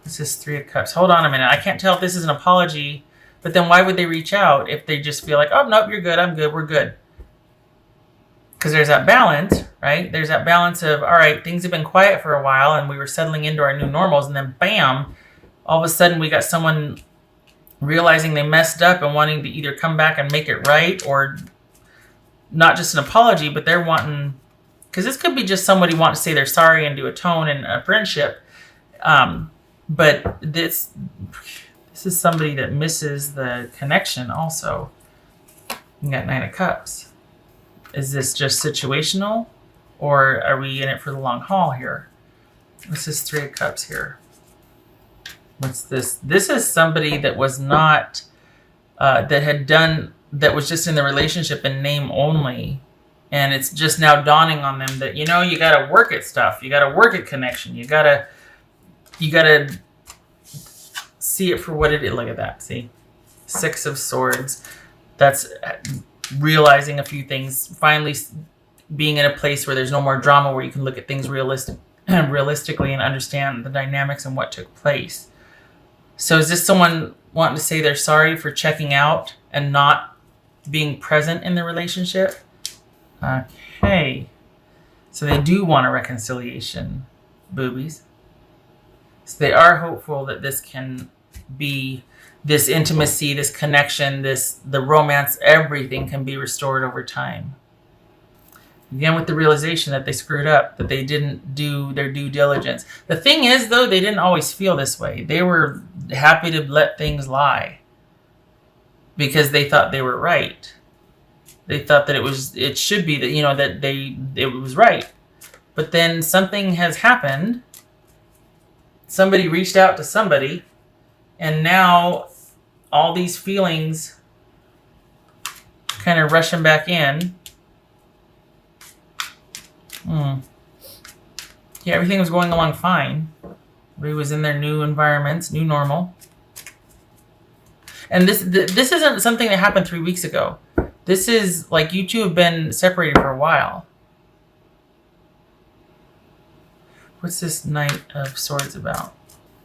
This is Three of Cups. Hold on a minute. I can't tell if this is an apology, but then why would they reach out if they just feel like, oh, nope, you're good, I'm good, we're good. Because there's that balance, right? There's that balance of, all right, things have been quiet for a while and we were settling into our new normals, and then bam, all of a sudden we got someone realizing they messed up and wanting to either come back and make it right, or not just an apology, but they're wanting, because this could be just somebody wanting to say they're sorry and to atone in a friendship. But this is somebody that misses the connection also. You got Nine of Cups. Is this just situational, or are we in it for the long haul here? This is Three of Cups here. What's this? This is somebody that was not, that was just in the relationship in name only. And it's just now dawning on them that, you got to work at stuff. You got to work at connection. You got to see it for what it is. Look at that. See? Six of Swords. That's realizing a few things. Finally being in a place where there's no more drama, where you can look at things realistically and understand the dynamics and what took place. So is this someone wanting to say they're sorry for checking out and not being present in the relationship? Okay. So they do want a reconciliation, boobies. So they are hopeful that this can be, this intimacy, this connection, the romance, everything can be restored over time. Again, with the realization that they screwed up, that they didn't do their due diligence. The thing is, though, they didn't always feel this way. They were happy to let things lie because they thought they were right. They thought that it should be that, that it was right. But then something has happened. Somebody reached out to somebody, and now all these feelings kind of rushing back in. Yeah, everything was going along fine. Everybody was in their new environments, new normal. And this isn't something that happened 3 weeks ago. This is like you two have been separated for a while. What's this Knight of Swords about?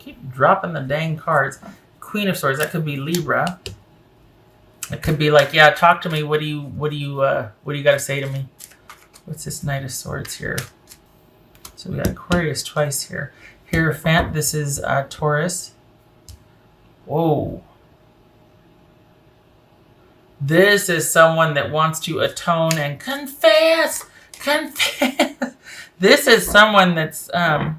Keep dropping the dang cards. Queen of Swords, that could be Libra. It could be like, yeah, talk to me. What do you got to say to me? What's this Knight of Swords here? So we got Aquarius twice here. Hierophant, this is Taurus. Whoa. This is someone that wants to atone and confess. Confess. This is someone that's, I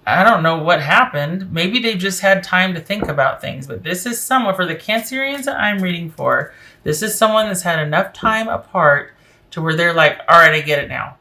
don't know what happened. Maybe they've just had time to think about things. But this is someone, for the Cancerians that I'm reading for, this is someone that's had enough time apart to where they're like, all right, I get it now.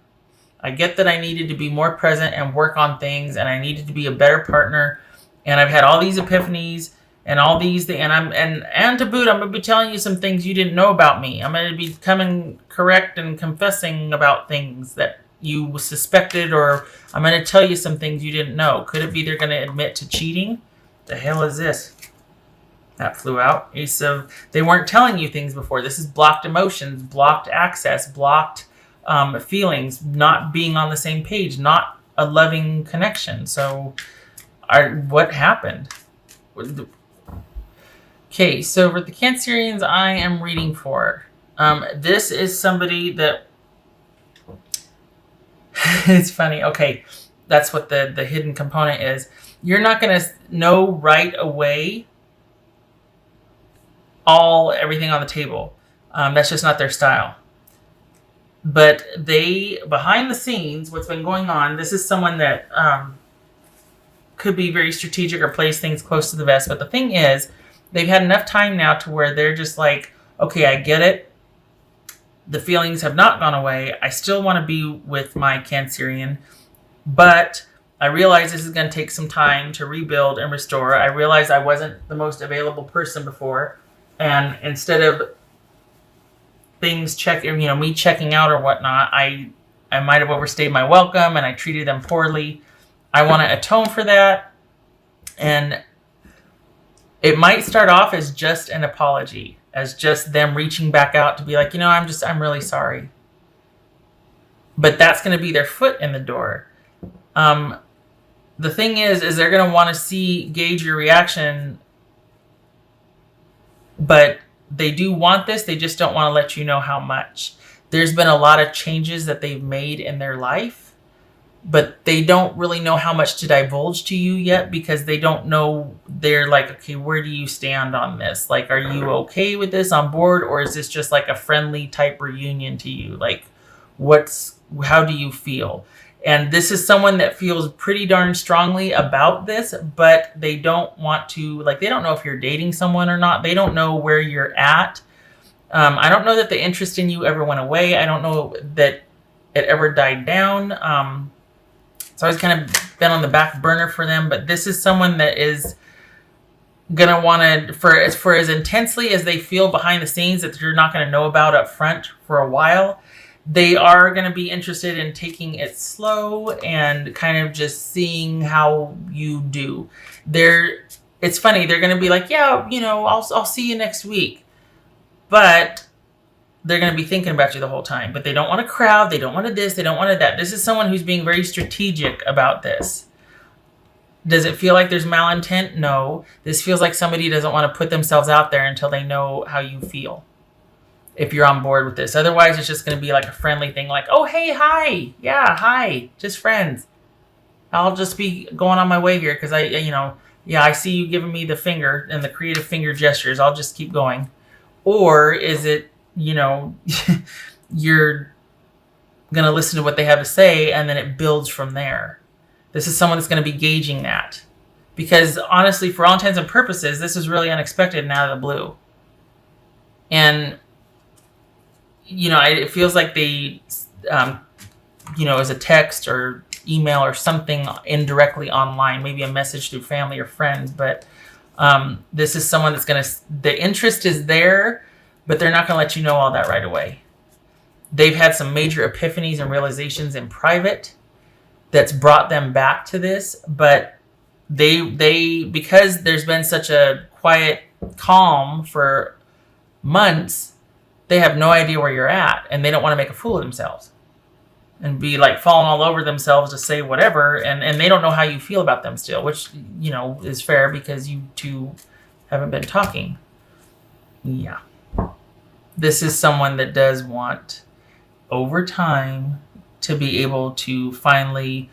I get that I needed to be more present and work on things, and I needed to be a better partner. And I've had all these epiphanies and all these things. And to boot, I'm going to be telling you some things you didn't know about me. I'm going to be coming correct and confessing about things that you suspected, or I'm going to tell you some things you didn't know. Could it be they're going to admit to cheating? The hell is this? That flew out. They weren't telling you things before. This is blocked emotions, blocked access, blocked feelings, not being on the same page, not a loving connection. So what happened? Okay, so for the Cancerians I am reading for, this is somebody that, it's funny. Okay, that's what the hidden component is. You're not going to know right away everything on the table. That's just not their style. But behind the scenes, what's been going on, this is someone that could be very strategic or plays things close to the vest. But the thing is, they've had enough time now to where they're just like, okay, I get it. The feelings have not gone away. I still want to be with my Cancerian, but I realize this is going to take some time to rebuild and restore. I realize I wasn't the most available person before, and instead of things me checking out or whatnot, I might have overstayed my welcome and I treated them poorly. I want to atone for that, and it might start off as just an apology, as just them reaching back out to be like, I'm really sorry. But that's going to be their foot in the door. The thing is they're going to want to gauge your reaction, but they do want this. They just don't want to let you know how much. There's been a lot of changes that they've made in their life, but they don't really know how much to divulge to you yet, because they don't know. They're like, okay, where do you stand on this? Like, are you okay with this, on board? Or is this just like a friendly type reunion to you? Like, how do you feel? And this is someone that feels pretty darn strongly about this, but they don't want to, like, they don't know if you're dating someone or not. They don't know where you're at. I don't know that the interest in you ever went away. I don't know that it ever died down. It's always kind of been on the back burner for them, but this is someone that is gonna want to, for as intensely as they feel behind the scenes that you're not going to know about up front for a while, they are going to be interested in taking it slow and kind of just seeing how you do. It's funny, they're going to be like, yeah, I'll see you next week, but they're going to be thinking about you the whole time. But they don't want a crowd. They don't want this. They don't want that. This is someone who's being very strategic about this. Does it feel like there's malintent? No. This feels like somebody doesn't want to put themselves out there until they know how you feel, if you're on board with this. Otherwise, it's just going to be like a friendly thing, like, oh, hey, hi. Yeah, hi. Just friends. I'll just be going on my way here because I see you giving me the finger and the creative finger gestures. I'll just keep going. Or is it, you're going to listen to what they have to say, and then it builds from there. This is someone that's going to be gauging that. Because honestly, for all intents and purposes, this is really unexpected and out of the blue. And, it feels like they, as a text or email or something indirectly online, maybe a message through family or friends. But this is someone that's the interest is there, but they're not going to let you know all that right away. They've had some major epiphanies and realizations in private that's brought them back to this, but they because there's been such a quiet calm for months, they have no idea where you're at, and they don't want to make a fool of themselves and be like falling all over themselves to say whatever, and they don't know how you feel about them still, which is fair because you two haven't been talking. Yeah. This is someone that does want, over time, to be able to finally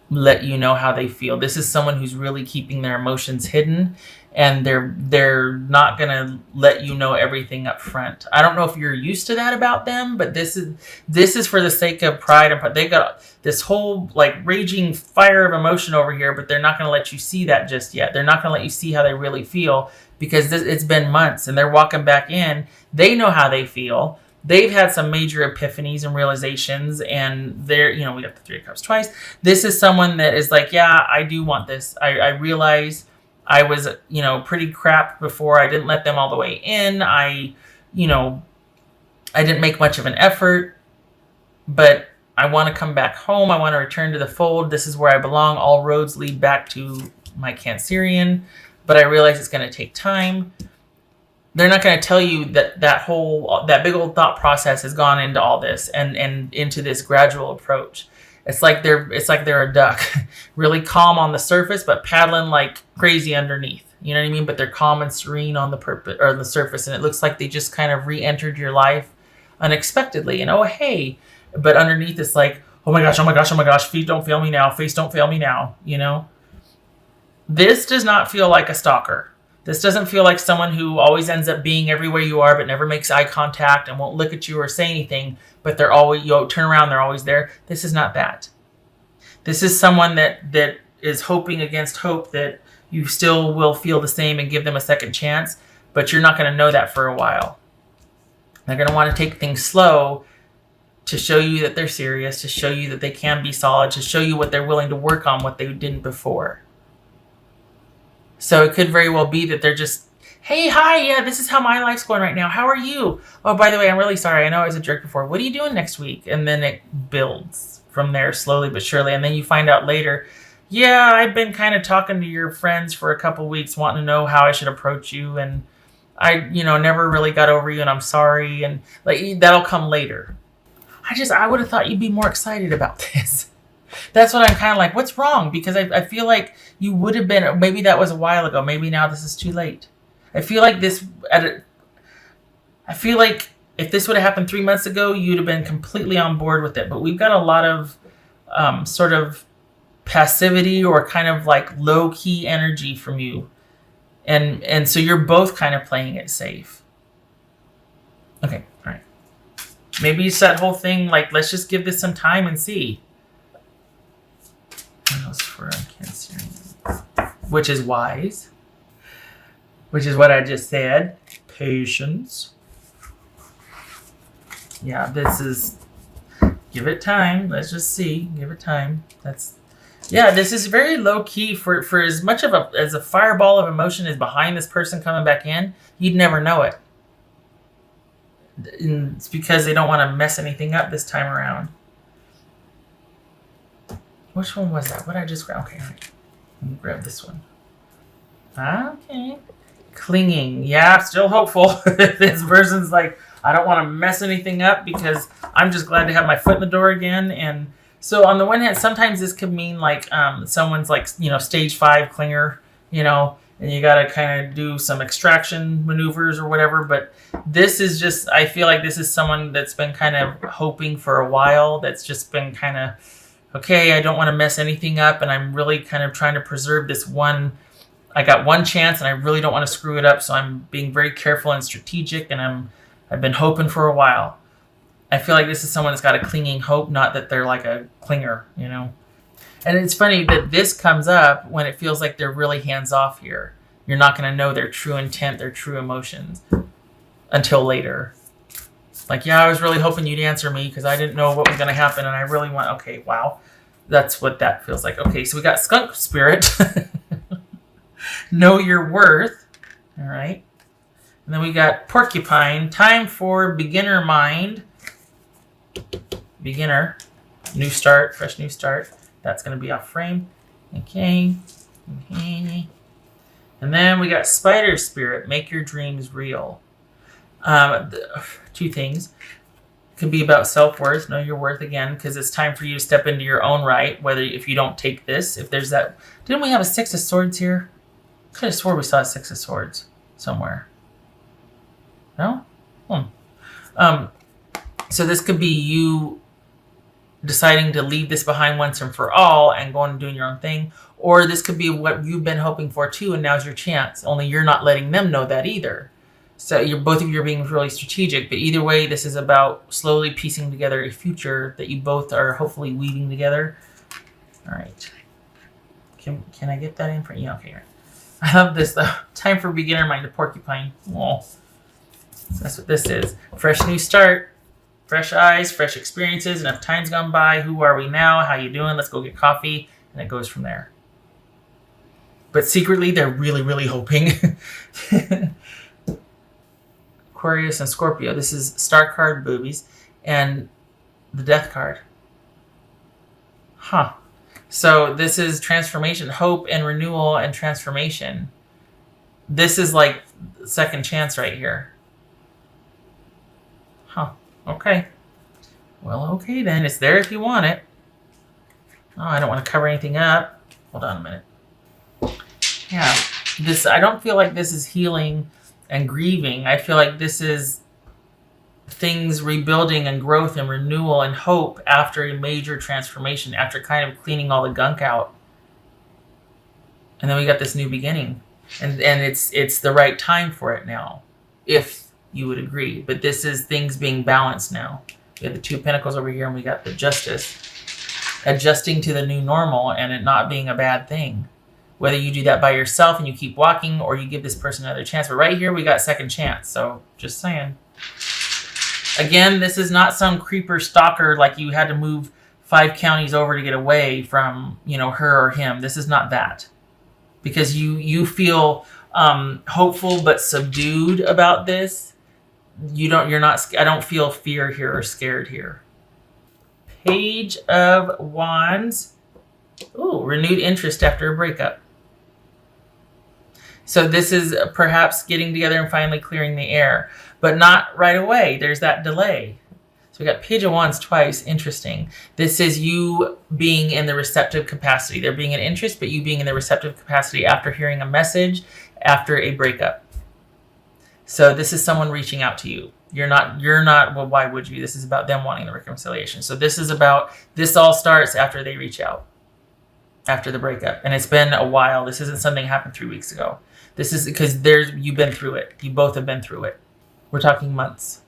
let you know how they feel. This is someone who's really keeping their emotions hidden, and they're not going to let you know everything up front. I don't know if you're used to that about them, but this is for the sake of pride. And they got this whole like raging fire of emotion over here, but they're not going to let you see that just yet. They're not going to let you see how they really feel, because it's been months and they're walking back in. They know how they feel. They've had some major epiphanies and realizations, and we got the Three of Cups twice. This is someone that is like, yeah, I do want this. I realize I was, pretty crap before. I didn't let them all the way in. I didn't make much of an effort, but I want to come back home. I want to return to the fold. This is where I belong. All roads lead back to my Cancerian, but I realize it's going to take time. They're not going to tell you that big old thought process has gone into all this and into this gradual approach. It's like they're a duck, really calm on the surface, but paddling like crazy underneath. You know what I mean? But they're calm and serene on the surface, and it looks like they just kind of re-entered your life unexpectedly. And oh hey, but underneath it's like, oh my gosh, oh my gosh, oh my gosh, feet don't fail me now, face don't fail me now. This does not feel like a stalker. This doesn't feel like someone who always ends up being everywhere you are but never makes eye contact and won't look at you or say anything, but they're always, turn around, they're always there. This is not that. This is someone that is hoping against hope that you still will feel the same and give them a second chance, but you're not going to know that for a while. They're going to want to take things slow to show you that they're serious, to show you that they can be solid, to show you what they're willing to work on, what they didn't before. So it could very well be that they're just, hey, hi, yeah, this is how my life's going right now. How are you? Oh, by the way, I'm really sorry. I know I was a jerk before. What are you doing next week? And then it builds from there slowly but surely. And then you find out later, yeah, I've been kind of talking to your friends for a couple weeks, wanting to know how I should approach you. And I, never really got over you, and I'm sorry. And like that'll come later. I would have thought you'd be more excited about this. That's what I'm kind of like, what's wrong? Because I feel like you would have been, maybe that was a while ago. Maybe now this is too late. I feel like if this would have happened 3 months ago, you'd have been completely on board with it. But we've got a lot of sort of passivity or kind of like low key energy from you. And so you're both kind of playing it safe. Okay, all right. Maybe it's that whole thing, like, let's just give this some time and see. What else for Cancer? Which is wise. Which is what I just said. Patience. Yeah, this is... Give it time. Let's just see. Give it time. This is very low key for as much of as a fireball of emotion is behind this person coming back in. You'd never know it. And it's because they don't want to mess anything up this time around. Which one was that? What I just grabbed? Okay, all right. Let me grab this one. Okay. Clinging. Yeah, still hopeful. This person's like, I don't want to mess anything up because I'm just glad to have my foot in the door again. And so on the one hand, sometimes this could mean like someone's like, stage 5 clinger, and you got to kind of do some extraction maneuvers or whatever. But this is just, I feel like this is someone that's been kind of hoping for a while. That's just been kind of, okay, I don't want to mess anything up. And I'm really kind of trying to preserve this one. I got one chance and I really don't want to screw it up. So I'm being very careful and strategic. And I've been hoping for a while. I feel like this is someone that's got a clinging hope, not that they're like a clinger, And it's funny that this comes up when it feels like they're really hands off here. You're not going to know their true intent, their true emotions until later. Like, yeah, I was really hoping you'd answer me because I didn't know what was going to happen. And I really want, okay, wow. That's what that feels like. Okay, so we got skunk spirit. Know your worth. All right. And then we got porcupine. Time for beginner mind. Beginner. New start. Fresh new start. That's going to be off frame. Okay. And then we got spider spirit. Make your dreams real. Two things. Could be about self-worth. Know your worth again, because it's time for you to step into your own right. Whether if you don't take this, if there's that. Didn't we have a 6 of swords here? I could have swore we saw a 6 of swords somewhere. No? So this could be you deciding to leave this behind once and for all and going and doing your own thing. Or this could be what you've been hoping for too, and now's your chance. Only you're not letting them know that either. So both of you are being really strategic. But either way, this is about slowly piecing together a future that you both are hopefully weaving together. All right. Can I get that in for you? Yeah, okay. Right. I love this though. Time for beginner mind, the porcupine. Oh, that's what this is. Fresh new start. Fresh eyes, fresh experiences. Enough time's gone by. Who are we now? How you doing? Let's go get coffee. And it goes from there. But secretly, they're really, really hoping. Aquarius and Scorpio. This is star card, boobies, and the death card. Huh. So this is transformation, hope and renewal and transformation. This is like second chance right here. Huh. Okay. Well, okay then. It's there if you want it. Oh, I don't want to cover anything up. Hold on a minute. Yeah. I don't feel like this is healing and grieving. I feel like this is things rebuilding and growth and renewal and hope after a major transformation, after kind of cleaning all the gunk out. And then we got this new beginning. And it's the right time for it now, if you would agree. But this is things being balanced now. We have the 2 of Pentacles over here, and we got the Justice. Adjusting to the new normal and it not being a bad thing. Whether you do that by yourself and you keep walking, or you give this person another chance. But right here, we got second chance. So, just saying. Again, this is not some creeper stalker like you had to move 5 counties over to get away from, her or him. This is not that. Because you feel hopeful but subdued about this. I don't feel fear here or scared here. Page of Wands. Ooh, renewed interest after a breakup. So this is perhaps getting together and finally clearing the air. But not right away. There's that delay. So we got Page of Wands twice. Interesting. This is you being in the receptive capacity. There being an interest, but you being in the receptive capacity after hearing a message, after a breakup. So this is someone reaching out to you. You're not, well, why would you? This is about them wanting the reconciliation. So this is about, this all starts after they reach out, after the breakup. And it's been a while. This isn't something that happened 3 weeks ago. This is because you've been through it. You both have been through it. We're talking months.